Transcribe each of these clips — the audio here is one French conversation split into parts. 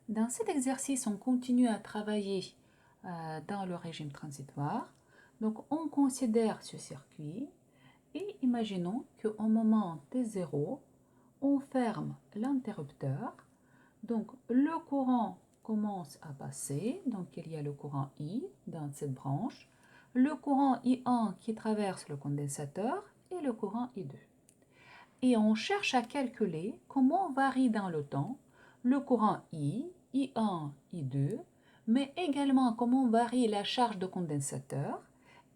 Dans cet exercice, on continue à travailler dans le régime transitoire. Donc, on considère ce circuit et imaginons qu'au moment T0, on ferme l'interrupteur. Donc, le courant commence à passer. Donc, il y a le courant I dans cette branche, le courant I1 qui traverse le condensateur et le courant I2. Et on cherche à calculer comment varie dans le temps le courant I, I1, I2, mais également comment varie la charge de condensateur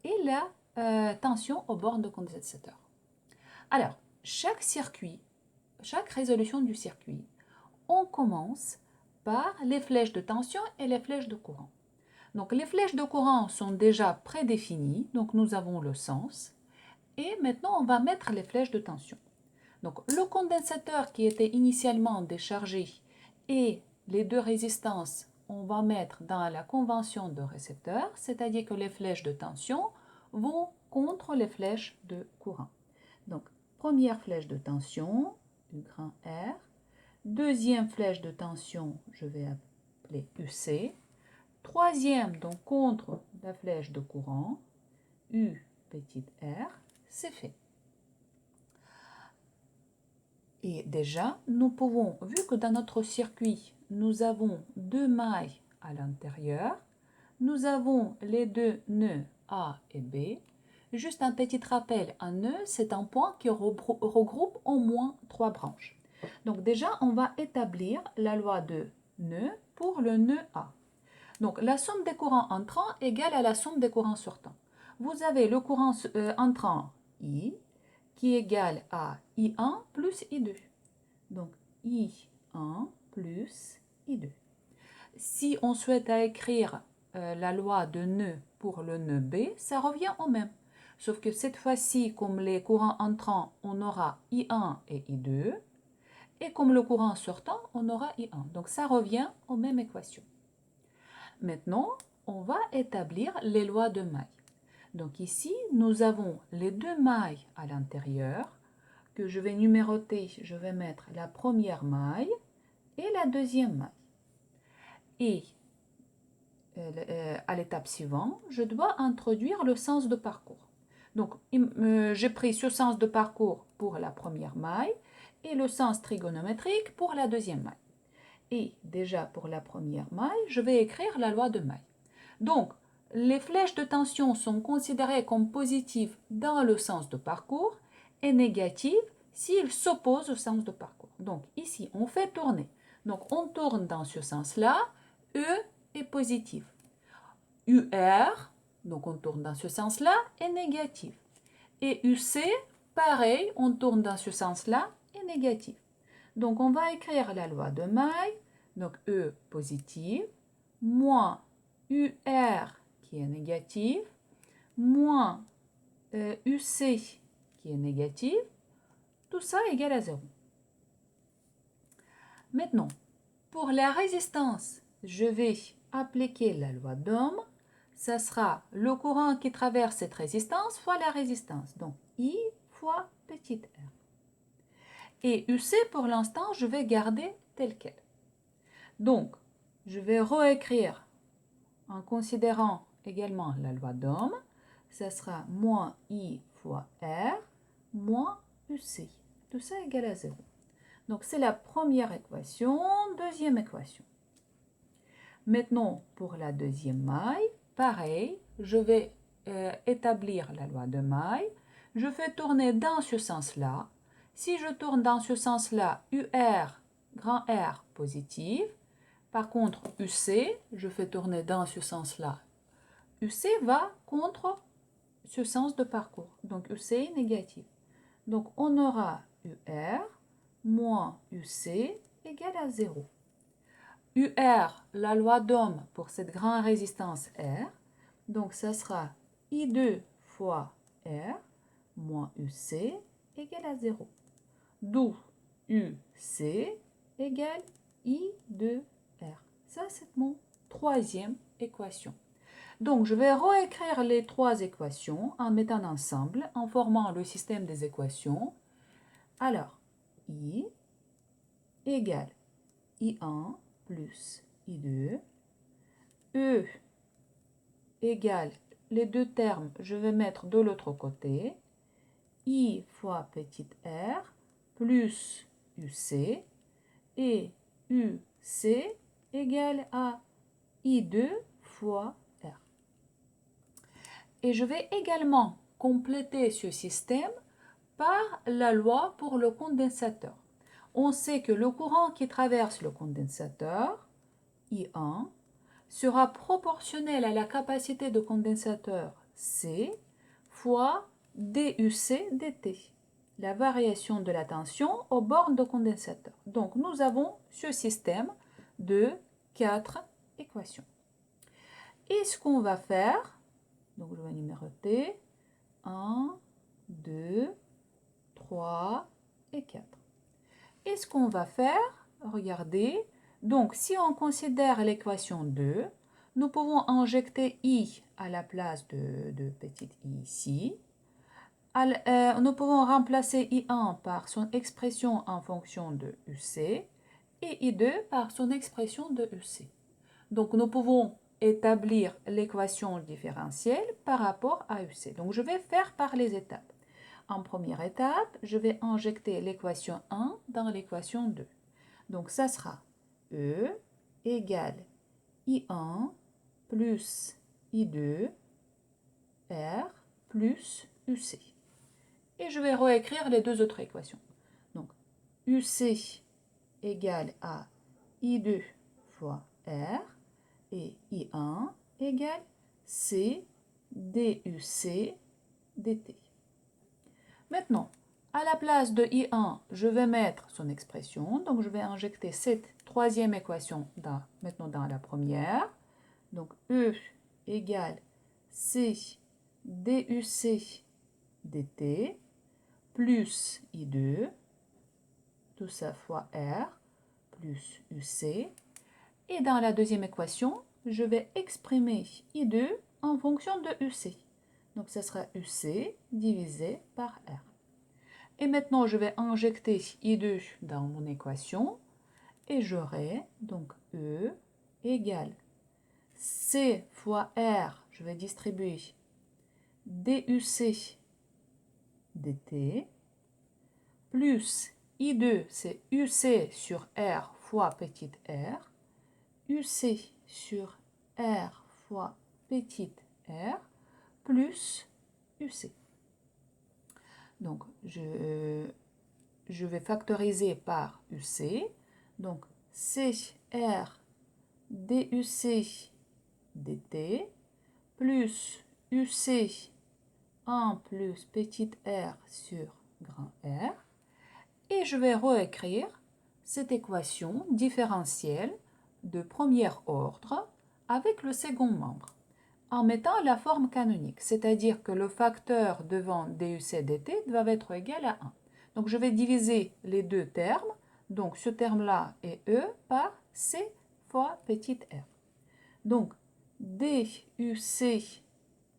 et la tension aux bornes de condensateur. Alors, chaque résolution du circuit, on commence par les flèches de tension et les flèches de courant. Donc, les flèches de courant sont déjà prédéfinies, donc nous avons le sens. Et maintenant, on va mettre les flèches de tension. Donc, le condensateur qui était initialement déchargé et les deux résistances, on va mettre dans la convention de récepteur, c'est-à-dire que les flèches de tension vont contre les flèches de courant. Donc, première flèche de tension, U grand R. Deuxième flèche de tension, je vais appeler UC. Troisième, donc contre la flèche de courant, U petit r, c'est fait. Et déjà, nous pouvons, vu que dans notre circuit, nous avons deux mailles à l'intérieur, nous avons les deux nœuds A et B. Juste un petit rappel, un nœud, c'est un point qui regroupe au moins trois branches. Donc déjà, on va établir la loi de nœud pour le nœud A. Donc la somme des courants entrants égale à la somme des courants sortants. Vous avez le courant entrant I, qui est égal à I1 plus I2. Donc, I1 plus I2. Si on souhaite écrire la loi de nœud pour le nœud B, ça revient au même. Sauf que cette fois-ci, comme les courants entrants, on aura I1 et I2. Et comme le courant sortant, on aura I1. Donc, ça revient aux mêmes équations. Maintenant, on va établir les lois de maille. Donc ici, nous avons les deux mailles à l'intérieur que je vais numéroter. Je vais mettre la première maille et la deuxième maille. Et à l'étape suivante, je dois introduire le sens de parcours. Donc, j'ai pris ce sens de parcours pour la première maille et le sens trigonométrique pour la deuxième maille. Et déjà pour la première maille, je vais écrire la loi de maille. Donc, les flèches de tension sont considérées comme positives dans le sens de parcours et négatives s'ils s'opposent au sens de parcours. Donc, ici, on fait tourner. Donc, on tourne dans ce sens-là. E est positif. UR, donc on tourne dans ce sens-là, est négatif. Et UC, pareil, on tourne dans ce sens-là, est négatif. Donc, on va écrire la loi de maille. Donc, E positive, moins UR qui est négatif, moins UC qui est négatif, tout ça égale à 0. Maintenant, pour la résistance, je vais appliquer la loi d'Ohm. Ça sera le courant qui traverse cette résistance fois la résistance. Donc, I fois petit r. Et UC, pour l'instant, je vais garder tel quel. Donc, je vais réécrire en considérant également la loi d'Ohm. Ça sera moins I fois R moins UC. Tout ça égale à 0. Donc, c'est la première équation. Deuxième équation. Maintenant, pour la deuxième maille, pareil, je vais établir la loi de maille. Je fais tourner dans ce sens-là. Si je tourne dans ce sens-là, UR, grand R, positif. Par contre, UC, je fais tourner dans ce sens-là. UC va contre ce sens de parcours. Donc, UC est négatif. Donc, on aura UR moins UC égale à 0. UR, la loi d'Ohm pour cette grande résistance R. Donc, ça sera I2 fois R moins UC égale à 0. D'où UC égale I2R. Ça, c'est mon troisième équation. Donc, je vais réécrire les trois équations en mettant ensemble, en formant le système des équations. Alors, I égale I1 plus I2. E égale les deux termes, je vais mettre de l'autre côté. I fois petit r plus UC. Et UC égale à I2 fois R. Et je vais également compléter ce système par la loi pour le condensateur. On sait que le courant qui traverse le condensateur, I1, sera proportionnel à la capacité de condensateur C fois DUC dt, la variation de la tension aux bornes de condensateur. Donc, nous avons ce système de 4 équations. Et ce qu'on va faire, donc je vais numéroter 1, 2, 3 et 4. Et ce qu'on va faire, regardez, donc si on considère l'équation 2, nous pouvons injecter I à la place de petit i ici. Nous pouvons remplacer I1 par son expression en fonction de UC et I2 par son expression de UC. Donc nous pouvons établir l'équation différentielle par rapport à UC. Donc je vais faire par les étapes. En première étape, je vais injecter l'équation 1 dans l'équation 2. Donc ça sera E égale I1 plus I2 R plus UC. Et je vais réécrire les deux autres équations. Donc UC égale à I2 fois R et I1 égale C DUC dt. Maintenant, à la place de I1, je vais mettre son expression. Donc, je vais injecter cette troisième équation maintenant dans la première. Donc, E égale C DUC dt plus I2, tout ça fois R plus UC. Et dans la deuxième équation, je vais exprimer I2 en fonction de UC. Donc, ça sera UC divisé par R. Et maintenant, je vais injecter I2 dans mon équation. Et j'aurai donc E égale C fois R, je vais distribuer DUC dt, plus I2, c'est UC sur R fois petit r, UC sur R fois petit r, plus UC. Donc, je vais factoriser par UC. Donc, CR DUC dt plus UC 1 plus petit r sur grand R. Et je vais réécrire cette équation différentielle de premier ordre avec le second membre en mettant la forme canonique, c'est-à-dire que le facteur devant DUC dt doit être égal à 1. Donc je vais diviser les deux termes, donc ce terme-là est E par C fois petit r. Donc DUC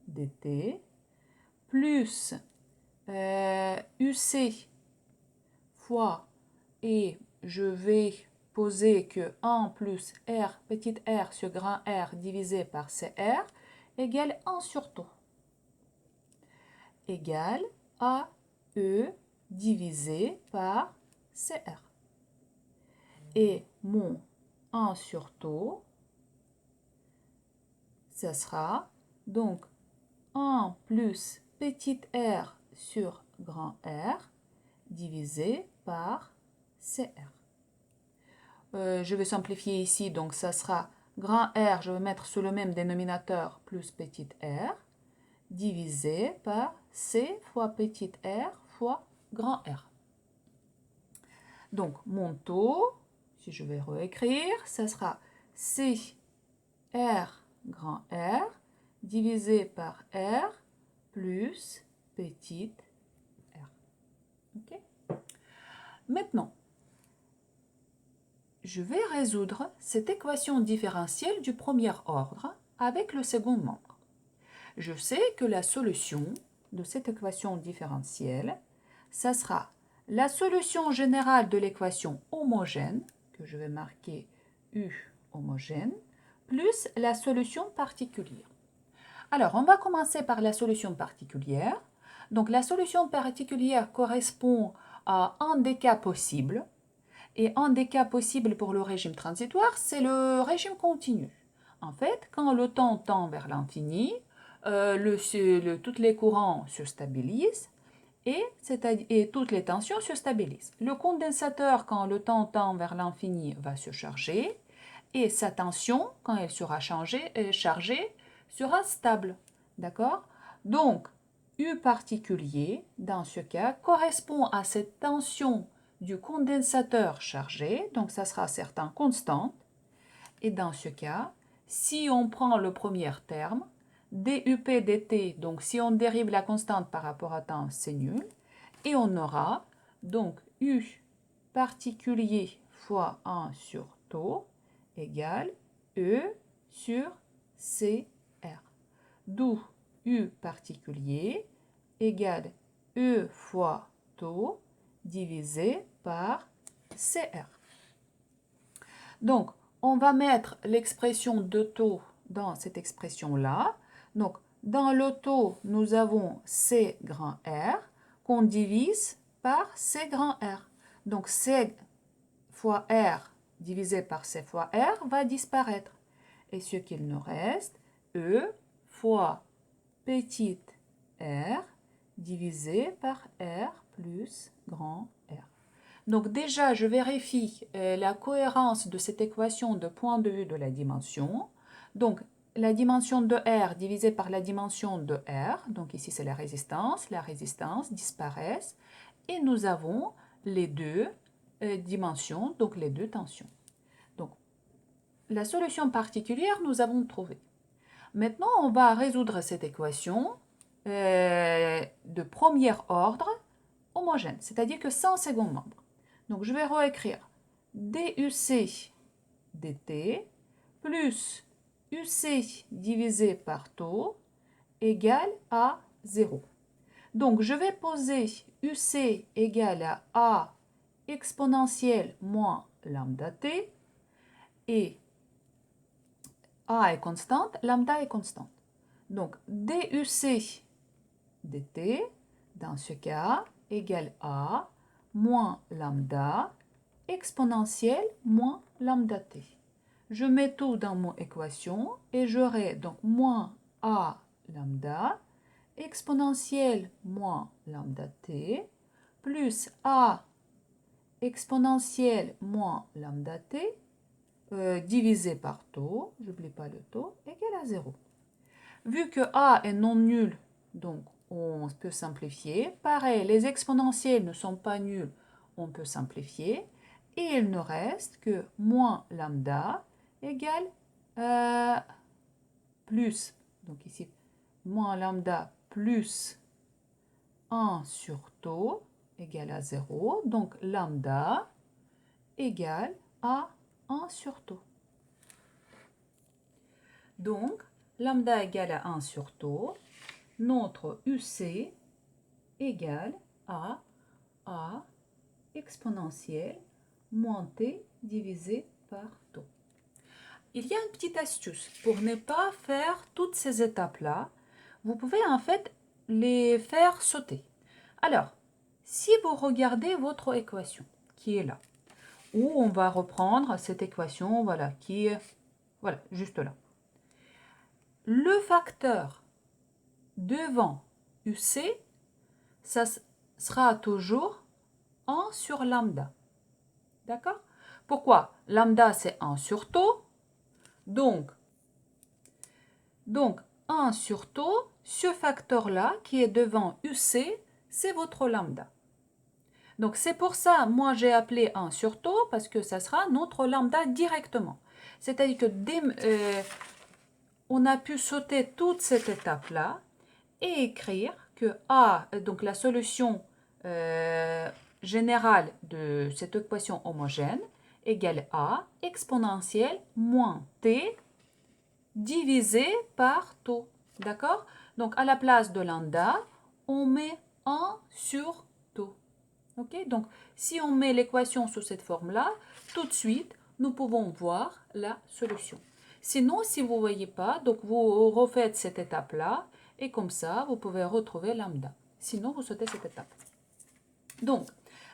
dt plus UC fois, et je vais poser que 1 plus R petit r sur grand R divisé par CR égale 1 sur taux, égale à E divisé par CR. Et mon 1 sur taux, ça sera donc 1 plus petit r sur grand R divisé par CR. Je vais simplifier ici, donc ça sera grand R, je vais mettre sous le même dénominateur, plus petit r, divisé par C fois petit r fois grand R. Donc, mon taux, si je vais réécrire, ça sera C R grand R divisé par R plus petit r. Okay. Maintenant, je vais résoudre cette équation différentielle du premier ordre avec le second membre. Je sais que la solution de cette équation différentielle, ça sera la solution générale de l'équation homogène, que je vais marquer U homogène plus la solution particulière. Alors, on va commencer par la solution particulière. Donc, la solution particulière correspond à un des cas possibles. Et un des cas possibles pour le régime transitoire, c'est le régime continu. En fait, quand le temps tend vers l'infini, tous les courants se stabilisent et toutes les tensions se stabilisent. Le condensateur, quand le temps tend vers l'infini, va se charger et sa tension, quand elle sera chargée, sera stable. D'accord? Donc, U particulier, dans ce cas, correspond à cette tension du condensateur chargé, donc ça sera certain constante. Et dans ce cas, si on prend le premier terme, DUP dt, donc si on dérive la constante par rapport à temps, c'est nul. Et on aura donc U particulier fois 1 sur taux égale E sur CR. D'où U particulier égale E fois taux divisé par CR. Donc, on va mettre l'expression de taux dans cette expression-là. Donc, dans le taux, nous avons C grand R qu'on divise par C grand R. Donc, C fois R divisé par C fois R va disparaître. Et ce qu'il nous reste, E fois petite r divisé par R plus grand R. Donc déjà, je vérifie la cohérence de cette équation de point de vue de la dimension. Donc, la dimension de R divisée par la dimension de R, donc ici c'est la résistance disparaissent, et nous avons les deux dimensions, donc les deux tensions. Donc, la solution particulière, nous avons trouvé. Maintenant, on va résoudre cette équation de premier ordre homogène, c'est-à-dire que sans second membre. Donc, je vais réécrire DUC dt plus UC divisé par taux égale à 0. Donc, je vais poser UC égale à A exponentielle moins lambda t et A est constante, lambda est constante. Donc, DUC dt, dans ce cas, égale A moins lambda exponentielle moins lambda t. Je mets tout dans mon équation et j'aurai donc moins A lambda exponentielle moins lambda t plus A exponentielle moins lambda t divisé par taux, j'oublie pas le taux, égale à 0. Vu que A est non nul, donc on peut simplifier. Pareil, les exponentielles ne sont pas nuls, on peut simplifier. Et il ne reste que moins lambda égale plus, donc ici, moins lambda plus 1 sur taux égale à 0. Donc lambda égale à 1 sur taux. Donc, lambda égale à 1 sur taux, notre UC égale à A exponentielle moins T divisé par taux. Il y a une petite astuce pour ne pas faire toutes ces étapes-là. Vous pouvez en fait les faire sauter. Alors, si vous regardez votre équation qui est là, où on va reprendre cette équation, voilà, qui est voilà, juste là. Le facteur devant UC, ça sera toujours 1 sur lambda. D'accord? Pourquoi? Lambda, c'est 1 sur taux. Donc 1 sur taux, ce facteur-là qui est devant UC, c'est votre lambda. Donc c'est pour ça, moi j'ai appelé 1 sur taux, parce que ça sera notre lambda directement. C'est-à-dire que on a pu sauter toute cette étape-là et écrire que A, donc la solution générale de cette équation homogène, égale A exponentielle moins T divisé par taux. D'accord? Donc à la place de lambda, on met 1 sur taux. Ok? Donc si on met l'équation sous cette forme-là, tout de suite, nous pouvons voir la solution. Sinon, si vous ne voyez pas, donc vous refaites cette étape-là et comme ça, vous pouvez retrouver lambda. Sinon, vous sautez cette étape. Donc,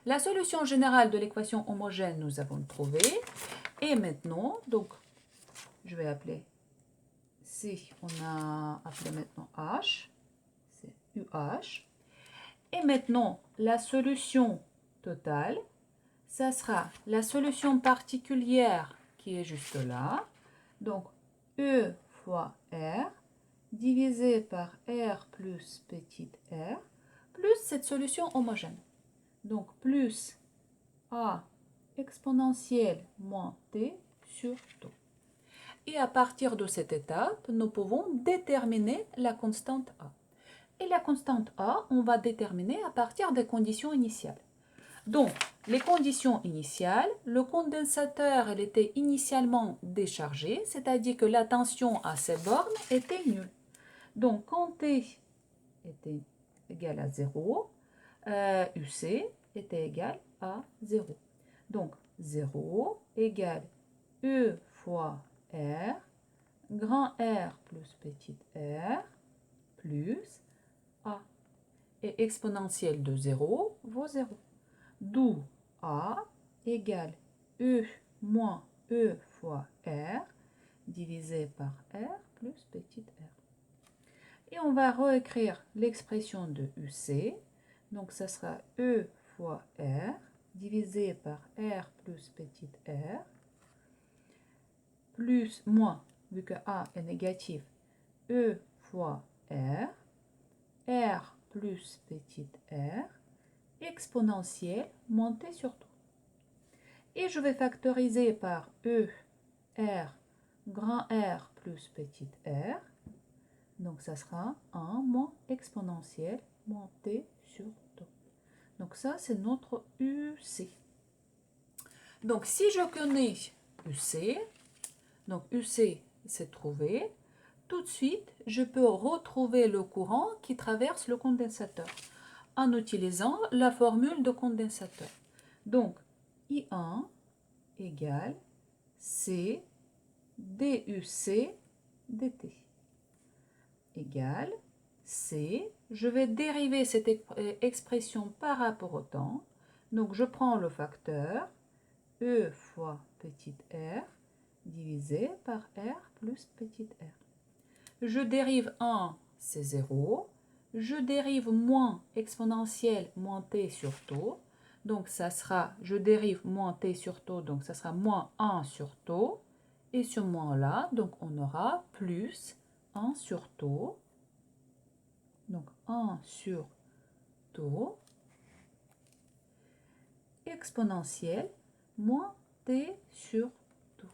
la solution générale de l'équation homogène, nous avons trouvé. Et maintenant, donc, je vais appeler, si on a appelé maintenant H, c'est UH. Et maintenant, la solution totale, ça sera la solution particulière qui est juste là. Donc, E fois R divisé par R plus petit r, plus cette solution homogène. Donc, plus A exponentielle moins T sur tau. Et à partir de cette étape, nous pouvons déterminer la constante A. Et la constante A, on va déterminer à partir des conditions initiales. Donc, les conditions initiales, le condensateur il était initialement déchargé, c'est-à-dire que la tension à ces bornes était nulle. Donc, quand T était égal à 0, UC était égal à 0. Donc, 0 égale E fois R, grand R plus petit r, plus A. Et exponentielle de 0 vaut 0. D'où A égale E moins E fois R divisé par R plus petit r. Et on va réécrire l'expression de UC. Donc, ça sera E fois R divisé par R plus petit r, plus moins, vu que A est négatif, E fois R, R plus petit r, exponentielle montée sur tout. Et je vais factoriser par E, R, grand R plus petit r. Donc, ça sera 1 moins exponentielle montée sur tout. Donc, ça, c'est notre UC. Donc, si je connais UC, donc UC, c'est trouvé, tout de suite, je peux retrouver le courant qui traverse le condensateur en utilisant la formule de condensateur. Donc, I1 égale C DUC dt égale C. Je vais dériver cette expression par rapport au temps. Donc, je prends le facteur E fois petit r divisé par R plus petit r. Je dérive 1, c'est 0. Je dérive moins exponentielle moins t sur tau. Donc, ça sera, je dérive moins t sur tau, donc ça sera moins 1 sur tau. Et ce moins-là, donc on aura plus 1 sur tau. Donc, 1 sur tau exponentielle moins t sur tau.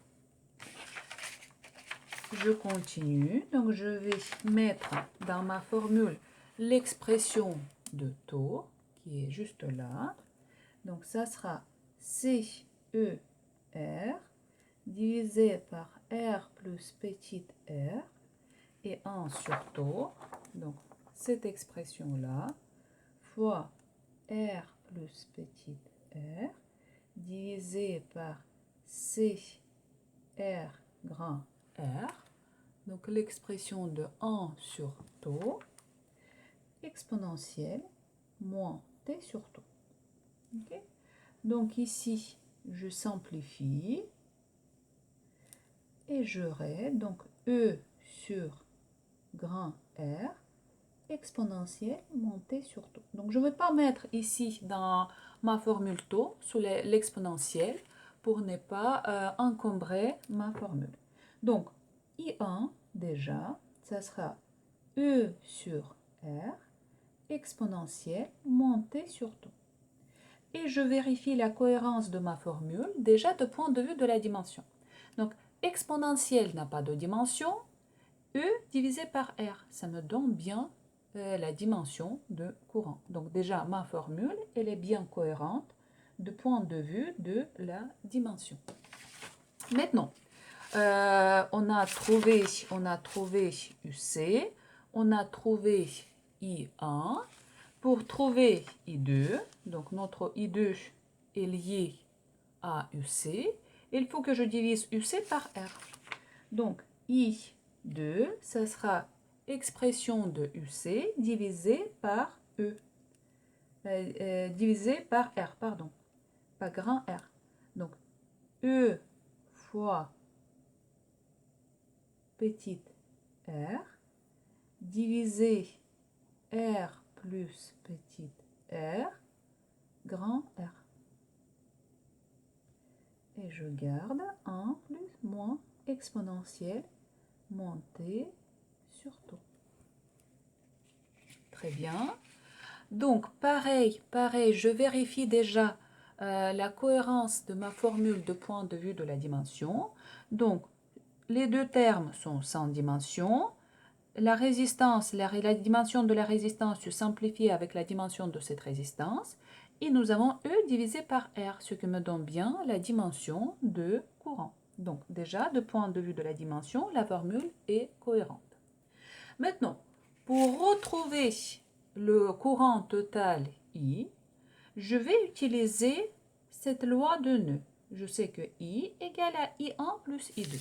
Je continue, donc je vais mettre dans ma formule l'expression de tau qui est juste là. Donc ça sera CER divisé par R plus petit r et 1 sur tau. Donc cette expression-là fois R plus petit r divisé par CR grand R. Donc l'expression de 1 sur tau exponentielle moins t sur tau. Okay. Donc ici, je simplifie et j'aurai donc E sur grand R exponentielle moins t sur tau. Donc je ne vais pas mettre ici dans ma formule tau sous l'exponentielle pour ne pas encombrer ma formule. Donc I1 déjà, ça sera E sur R exponentielle moins t sur tau. Et je vérifie la cohérence de ma formule déjà de point de vue de la dimension. Donc, exponentielle n'a pas de dimension, E divisé par R, ça me donne bien la dimension de courant. Donc déjà, ma formule, elle est bien cohérente de point de vue de la dimension. Maintenant, on a trouvé UC, on a trouvé I1. Pour trouver I2, donc notre I2 est lié à UC, il faut que je divise UC par R. Donc, I2, ça sera expression de UC divisé par E. Divisé par R, pardon. Pas grand R. Donc, E fois petite r divisé r plus petite r grand R. Et je garde 1 plus moins exponentielle montée sur taux. Très bien. Donc, pareil, je vérifie déjà la cohérence de ma formule de point de vue de la dimension. Donc, les deux termes sont sans dimension. La résistance, la dimension de la résistance se simplifie avec la dimension de cette résistance. Et nous avons E divisé par R, ce qui me donne bien la dimension de courant. Donc déjà, de point de vue de la dimension, la formule est cohérente. Maintenant, pour retrouver le courant total I, je vais utiliser cette loi de nœud. Je sais que I égale à I1 plus I2.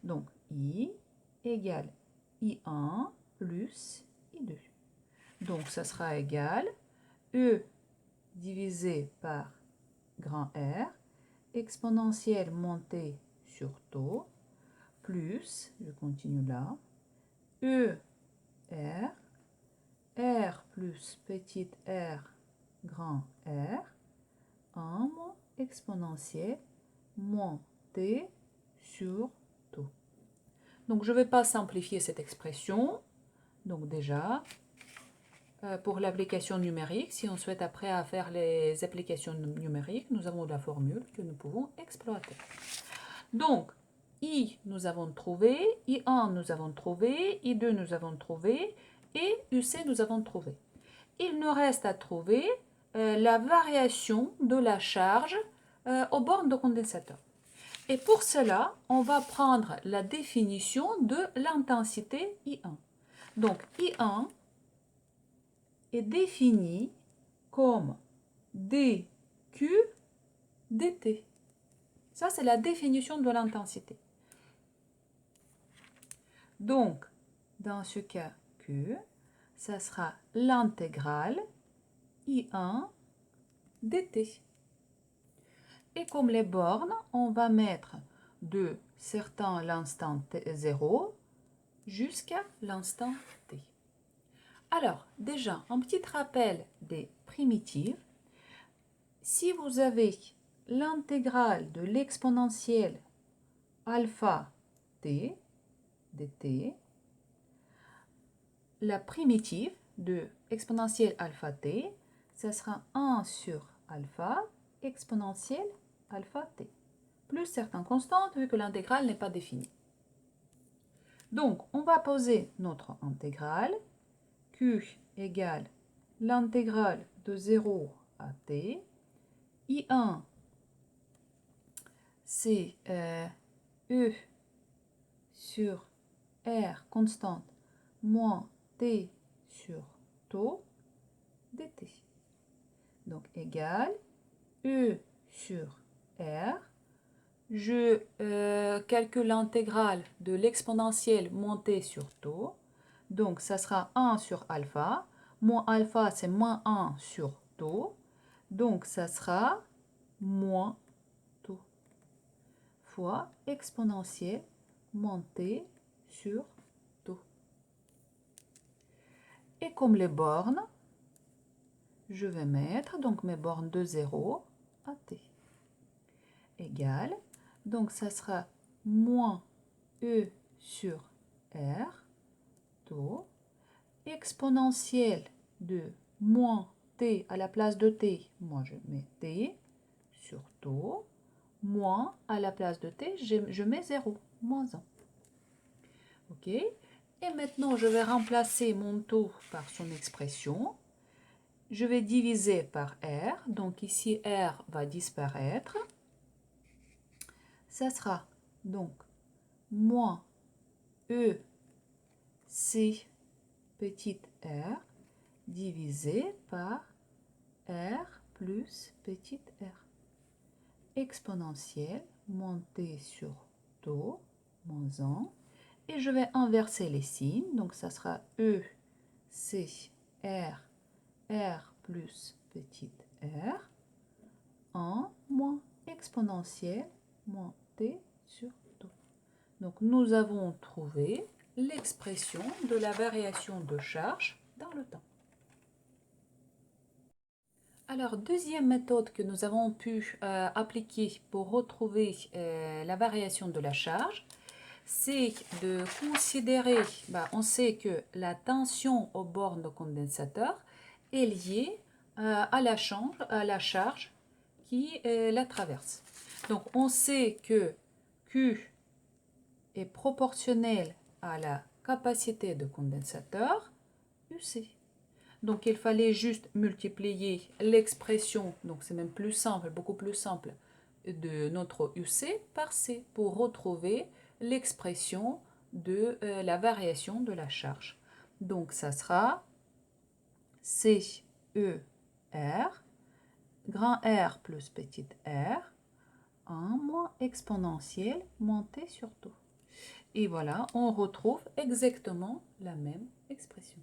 Donc, I égale I1 plus I2. Donc, ça sera égal E divisé par grand R, exponentielle montée sur taux, plus, je continue là, E R, R plus petite r grand R, 1 moins exponentielle montée sur taux. Donc, je ne vais pas simplifier cette expression. Donc, déjà, pour l'application numérique, si on souhaite après à faire les applications numériques, nous avons la formule que nous pouvons exploiter. Donc, I, nous avons trouvé, I1, nous avons trouvé, I2, nous avons trouvé, et UC, nous avons trouvé. Il nous reste à trouver la variation de la charge aux bornes de condensateur. Et pour cela, on va prendre la définition de l'intensité I1. Donc, I1 est défini comme dQ dt. Ça, c'est la définition de l'intensité. Donc, dans ce cas Q, ça sera l'intégrale I1 dt. Et comme les bornes, on va mettre de certain l'instant 0 jusqu'à l'instant t. Alors, déjà, un petit rappel des primitives. Si vous avez l'intégrale de l'exponentielle alpha t dt, la primitive de exponentielle alpha t, ça sera 1 sur alpha exponentielle alpha t, plus certaines constantes vu que l'intégrale n'est pas définie. Donc, on va poser notre intégrale. Q égale l'intégrale de 0 à t. I1, c'est E sur R constante moins t sur taux dt. Donc, égale E sur R. Je calcule l'intégrale de l'exponentielle montée sur taux. Donc, ça sera 1 sur alpha. Moins alpha, c'est moins 1 sur taux. Donc, ça sera moins taux fois exponentielle montée sur taux. Et comme les bornes, je vais mettre donc mes bornes de 0 à t égale. Donc, ça sera moins E sur R, taux, exponentielle de moins t à la place de t, moi je mets t sur taux, moins à la place de t, je mets 0, moins 1. OK. Et maintenant, je vais remplacer mon taux par son expression. Je vais diviser par R. Donc ici, R va disparaître. Ça sera donc moins E C petite r divisé par R plus petite r exponentielle moins t sur taux, moins 1. Et je vais inverser les signes. Donc, ça sera E, C, R, R plus petite r, 1 moins exponentielle moins t sur taux. Donc, nous avons trouvé l'expression de la variation de charge dans le temps. Alors, deuxième méthode que nous avons pu appliquer pour retrouver la variation de la charge, c'est de considérer, on sait que la tension aux bornes de condensateur est liée à la charge qui la traverse. Donc, on sait que Q est proportionnel à la capacité de condensateur UC. Donc, il fallait juste multiplier l'expression, donc c'est même plus simple, beaucoup plus simple, de notre UC par C pour retrouver l'expression de la variation de la charge. Donc, ça sera C, E, R, grand R plus petite r, 1 moins exponentielle moins t sur taux. Et voilà, on retrouve exactement la même expression.